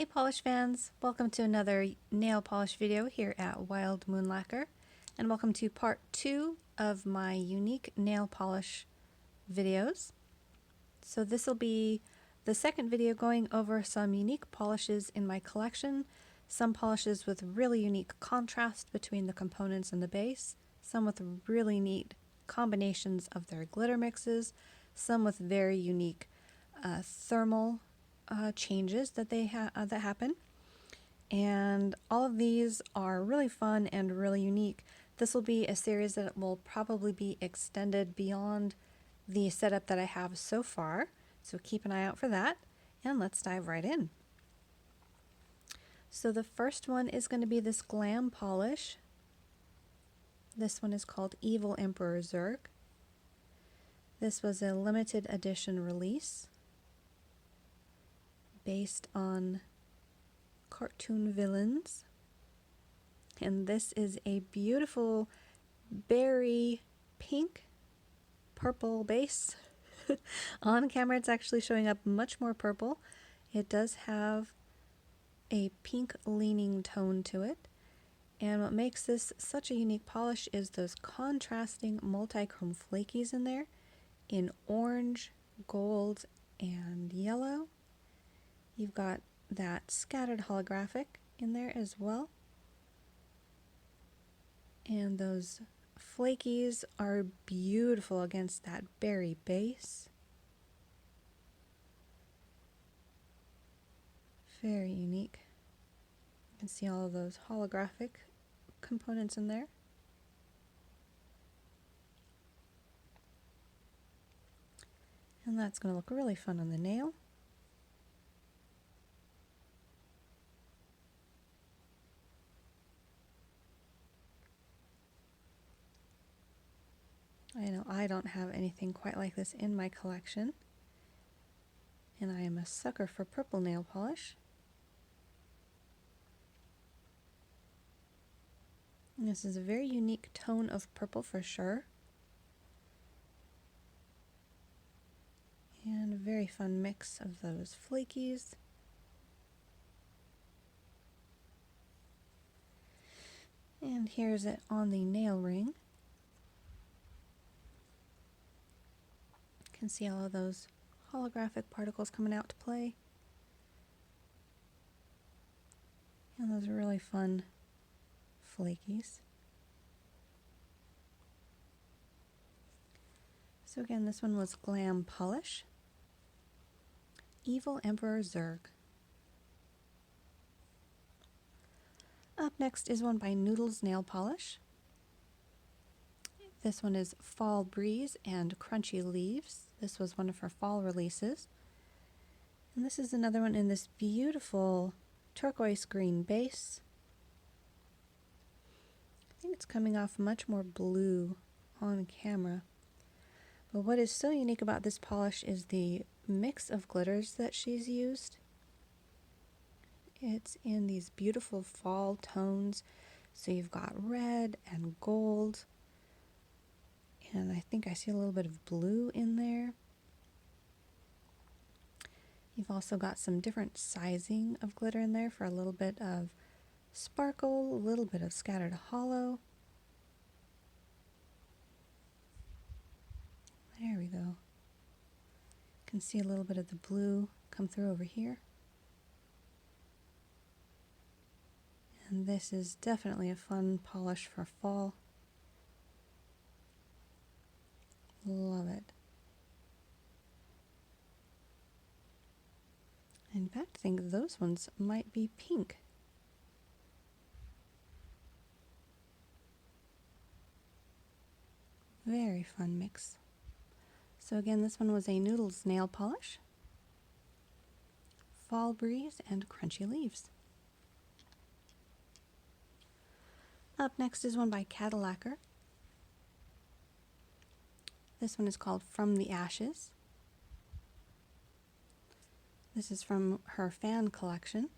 Hey polish fans, welcome to another nail polish video here at Wild Moon Lacquer, and welcome to part 2 of my unique nail polish videos. So this will be the second video going over some unique polishes in my collection, some polishes with really unique contrast between the components and the base, some with really neat combinations of their glitter mixes, some with very unique thermal changes that that happen, and all of these are really fun and really unique. This will be a series that will probably be extended beyond the setup that I have so far, so keep an eye out for that, and let's dive right in. So the first one is going to be this Glam polish. This one is called Evil Emperor Zurg. This was a limited edition release based on cartoon villains, and this is a beautiful berry pink purple base. On camera it's actually showing up much more purple. It does have a pink leaning tone to it, and what makes this such a unique polish is those contrasting multi-chrome flakies in there in orange, gold, and yellow. You've got that scattered holographic in there as well. And those flakies are beautiful against that berry base. Very unique. You can see all of those holographic components in there. And that's going to look really fun on the nail. I know I don't have anything quite like this in my collection, and I am a sucker for purple nail polish. And this is a very unique tone of purple for sure, and a very fun mix of those flakies. And here's it on the nail ring. You can see all of those holographic particles coming out to play. And those are really fun flakies. So again, this one was Glam Polish. Evil Emperor Zurg. Up next is one by Noodles Nail Polish. This one is Fall Breeze and Crunchy Leaves. This was one of her fall releases. And this is another one in this beautiful turquoise green base. I think it's coming off much more blue on camera. But what is so unique about this polish is the mix of glitters that she's used. It's in these beautiful fall tones. So you've got red and gold, and I think I see a little bit of blue in there. You've also got some different sizing of glitter in there for a little bit of sparkle, a little bit of scattered hollow. There we go. You can see a little bit of the blue come through over here. And this is definitely a fun polish for fall. Love it. In fact, I think those ones might be pink. Very fun mix. So again, this one was a Noodles nail polish. Fall Breeze and Crunchy Leaves. Up next is one by Cadillacquer. This one is called From the Ashes. This is from her fan collection.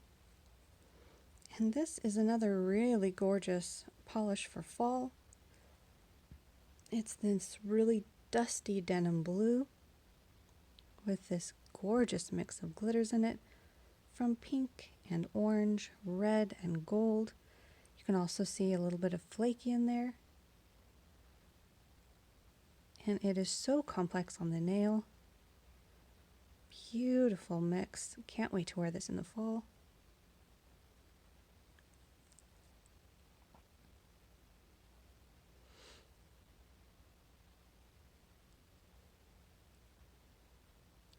And this is another really gorgeous polish for fall. It's this really dusty denim blue with this gorgeous mix of glitters in it. from pink and orange, red and gold. You can also see a little bit of flaky in there. And it is so complex on the nail. Beautiful mix. Can't wait to wear this in the fall.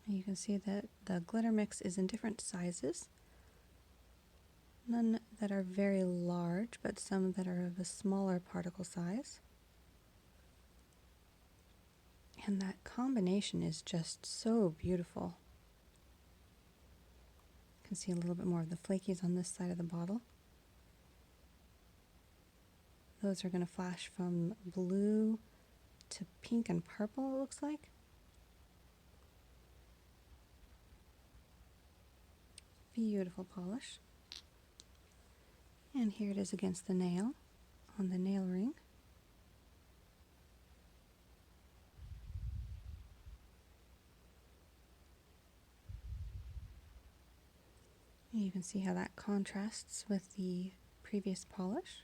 You can see that the glitter mix is in different sizes. None that are very large, but some that are of a smaller particle size. And that combination is just so beautiful. You can see a little bit more of the flakies on this side of the bottle. Those are going to flash from blue to pink and purple, it looks like. Beautiful polish. And here it is against the nail, on the nail ring. You can see how that contrasts with the previous polish.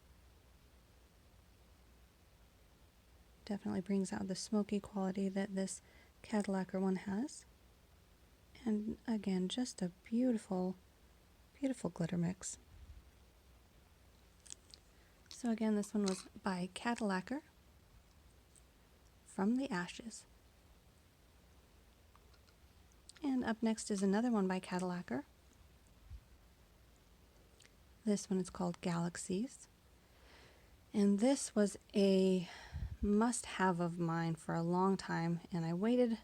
Definitely brings out the smoky quality that this Cadillacquer one has. And again, just a beautiful, beautiful glitter mix. So again, this one was by Cadillacquer, From the Ashes. And up next is another one by Cadillacquer. This one is called Galaxies. And this was a must-have of mine for a long time, and I waited.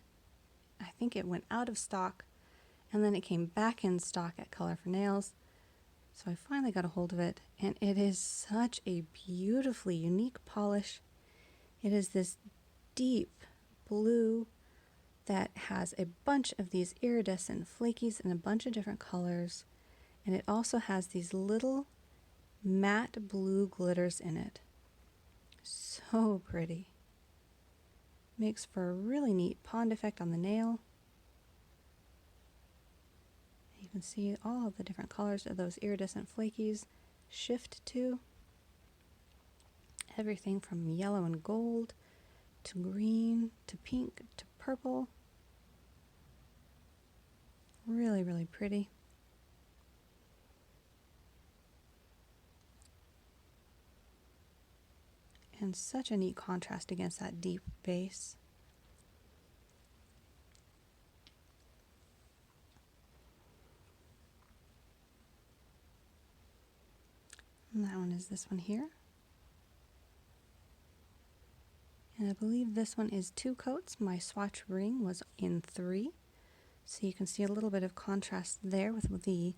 I think it went out of stock, and then it came back in stock at Color for Nails. So I finally got a hold of it, and it is such a beautifully unique polish. It is this deep blue that has a bunch of these iridescent flakies in a bunch of different colors, and it also has these little matte blue glitters in it. So pretty. Makes for a really neat pond effect on the nail. You can see all of the different colors of those iridescent flakies shift to. Everything from yellow and gold to green to pink to purple. Really, really pretty. And such a neat contrast against that deep base. And that one is this one here. And I believe this one is 2 coats. My swatch ring was in 3. So you can see a little bit of contrast there with the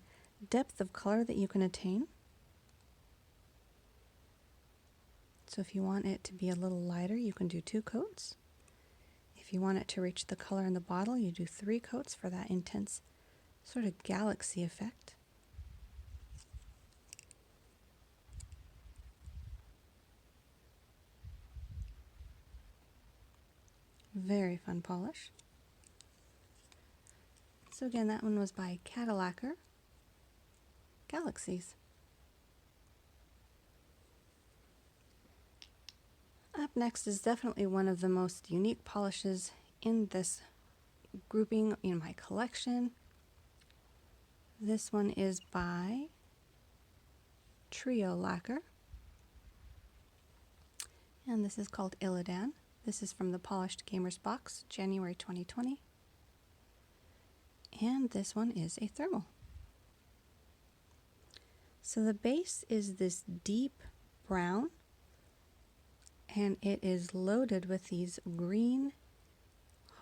depth of color that you can attain. So if you want it to be a little lighter, you can do 2 coats. If you want it to reach the color in the bottle, you do 3 coats for that intense sort of galaxy effect. Very fun polish. So again, that one was by Cadillacquer, Galaxies. Up next is definitely one of the most unique polishes in this grouping in my collection. This one is by Trio Lacquer, and this is called Illidan. This is from the Polished Gamers box, January 2020. And this one is a thermal. So the base is this deep brown, and it is loaded with these green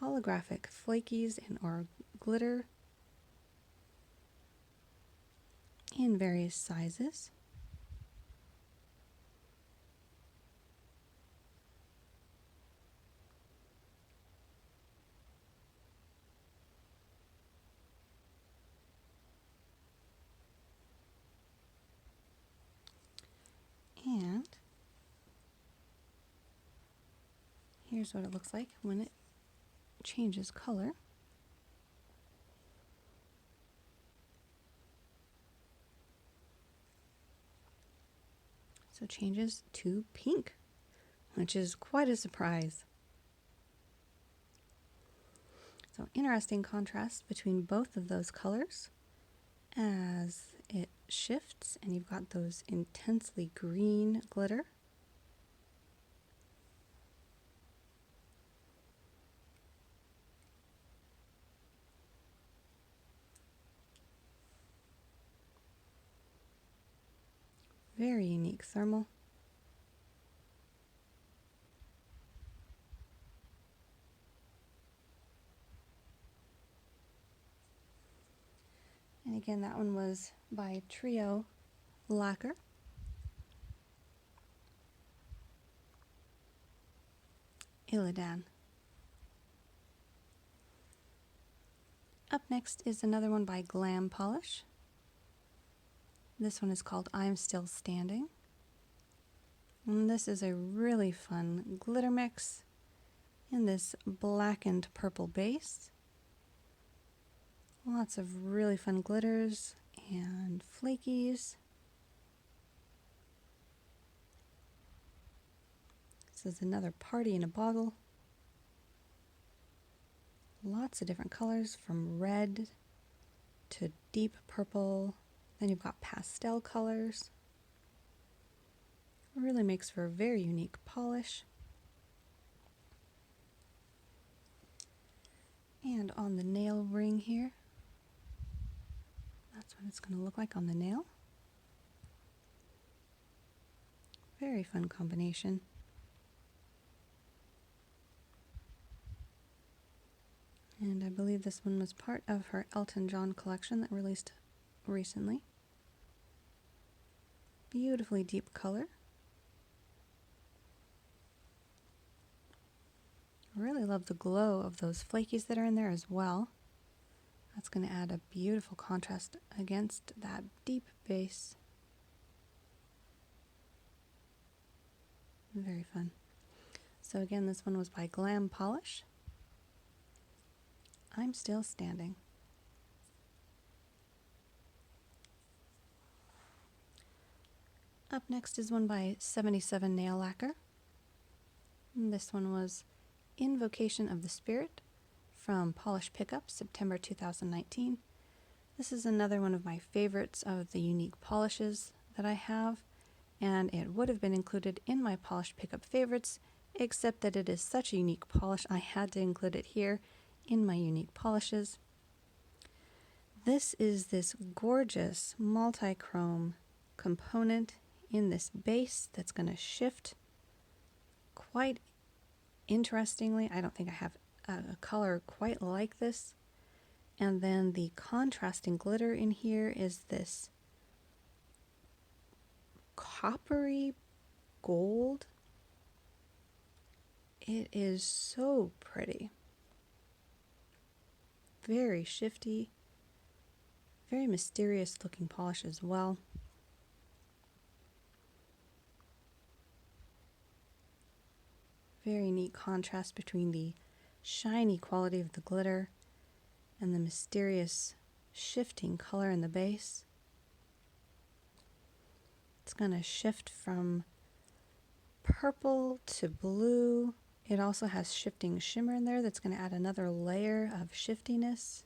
holographic flakies or glitter in various sizes. And here's what it looks like when it changes color. So it changes to pink, which is quite a surprise. So interesting contrast between both of those colors as it shifts, and you've got those intensely green glitter. Very unique thermal. And again, that one was by Cadillacquer. Illidan. Up next is another one by Glam Polish. This one is called I'm Still Standing. And this is a really fun glitter mix in this black and purple base. Lots of really fun glitters and flakies. This is another party in a bottle. Lots of different colors from red to deep purple. Then you've got pastel colors. Really makes for a very unique polish. And on the nail ring here, that's what it's going to look like on the nail. Very fun combination. And I believe this one was part of her Elton John collection that released recently. Beautifully deep color. Really love the glow of those flakies that are in there as well. That's going to add a beautiful contrast against that deep base. Very fun. So again, this one was by Glam Polish. I'm Still Standing. Up next is one by 77 Nail Lacquer. And this one was Invocation of the Spirit from Polish Pickup, September 2019. This is another one of my favorites of the unique polishes that I have, and it would have been included in my Polish Pickup favorites, except that it is such a unique polish I had to include it here in my unique polishes. This is this gorgeous multi-chrome component in this base that's going to shift quite interestingly. I don't think I have a color quite like this. And then the contrasting glitter in here is this coppery gold. It is so pretty. Very shifty, very mysterious looking polish as well. Very neat contrast between the shiny quality of the glitter and the mysterious shifting color in the base. It's going to shift from purple to blue. It also has shifting shimmer in there that's going to add another layer of shiftiness.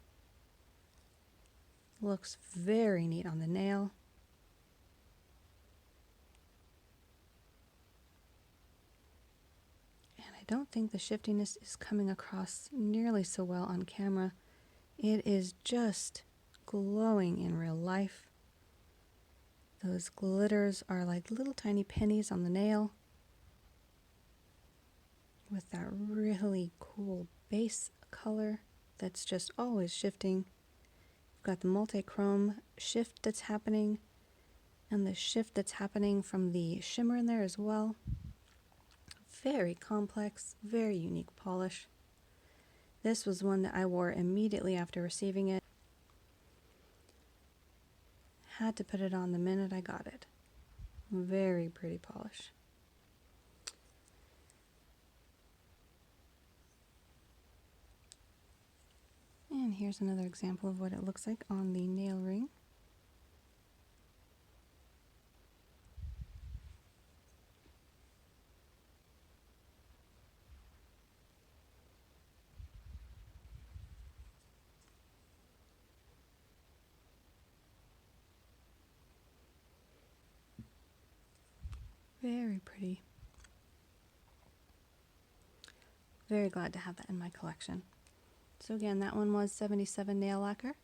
Looks very neat on the nail. And I don't think the shiftiness is coming across nearly so well on camera. It is just glowing in real life. Those glitters are like little tiny pennies on the nail with that really cool base color that's just always shifting. You've got the multi-chrome shift that's happening and the shift that's happening from the shimmer in there as well. Very complex, very unique polish. This was one that I wore immediately after receiving it. Had to put it on the minute I got it. Very pretty polish. And here's another example of what it looks like on the nail ring. Very pretty. Very glad to have that in my collection. So again, that one was 77 nail lacquer,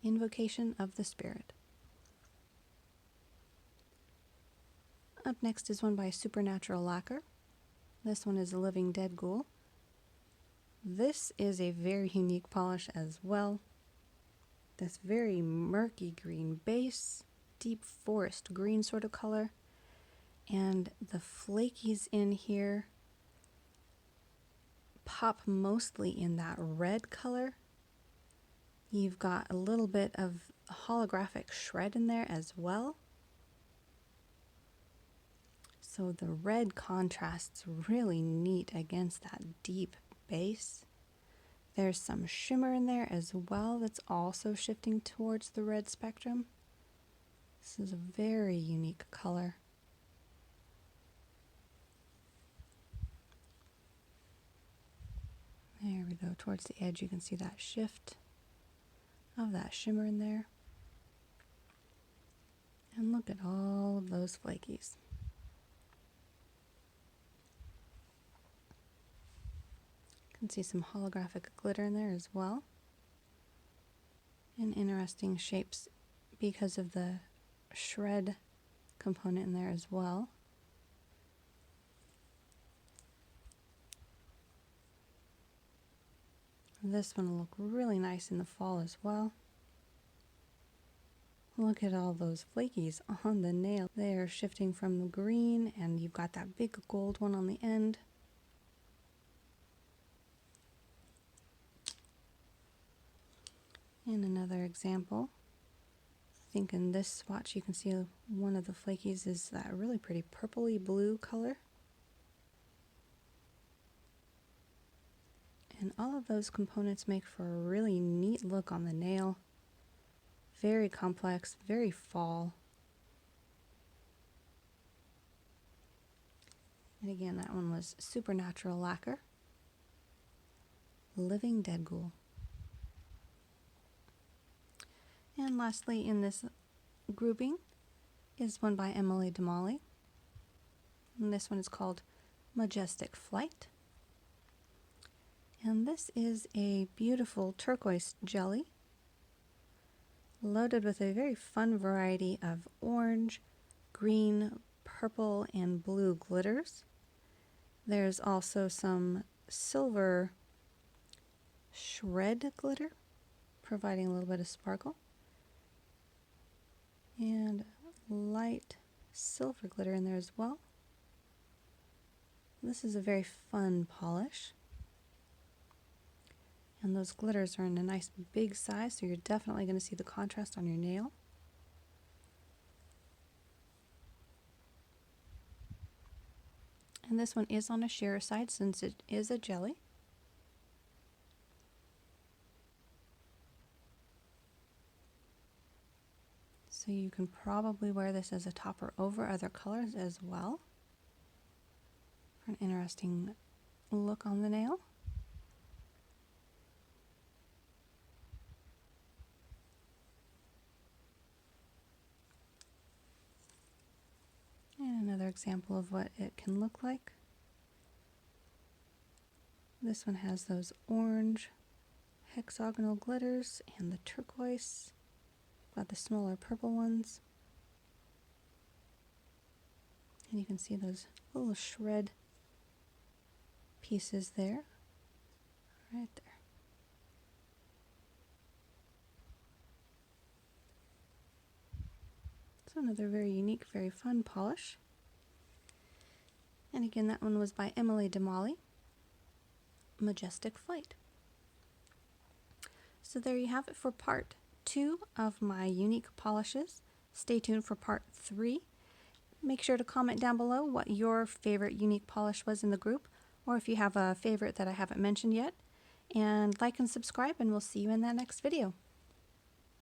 Invocation of the Spirit. Up next is one by Supernatural Lacquer. This one is a Living Dead Ghoul. This is a very unique polish as well. This very murky green base, deep forest green sort of color, and the flakies in here pop mostly in that red color. You've got a little bit of holographic shred in there as well. So the red contrasts really neat against that deep base. There's some shimmer in there as well that's also shifting towards the red spectrum. This is a very unique color. There we go, towards the edge you can see that shift of that shimmer in there. And look at all of those flakies. You can see some holographic glitter in there as well. And interesting shapes because of the shred component in there as well. This one will look really nice in the fall as well. Look at all those flakies on the nail. They are shifting from the green, and you've got that big gold one on the end. And another example. I think in this swatch you can see one of the flakies is that really pretty purpley blue color. And all of those components make for a really neat look on the nail. Very complex, very fall. And again, that one was Supernatural Lacquer, Living Dead Ghoul. And lastly in this grouping is one by Emily Damali. And this one is called Majestic Flight. And this is a beautiful turquoise jelly, loaded with a very fun variety of orange, green, purple, and blue glitters. There's also some silver shred glitter, providing a little bit of sparkle, and light silver glitter in there as well. This is a very fun polish. And those glitters are in a nice big size, so you're definitely going to see the contrast on your nail. And this one is on a sheer side since it is a jelly. So you can probably wear this as a topper over other colors as well for an interesting look on the nail. And another example of what it can look like. This one has those orange hexagonal glitters and the turquoise. Got the smaller purple ones. And you can see those little shred pieces there. Right there. So another very unique, very fun polish. And again, that one was by Emily Damali, Majestic Flight. So there you have it for part 2 of my unique polishes. Stay tuned for part 3. Make sure to comment down below what your favorite unique polish was in the group, or if you have a favorite that I haven't mentioned yet. And like and subscribe, and we'll see you in that next video.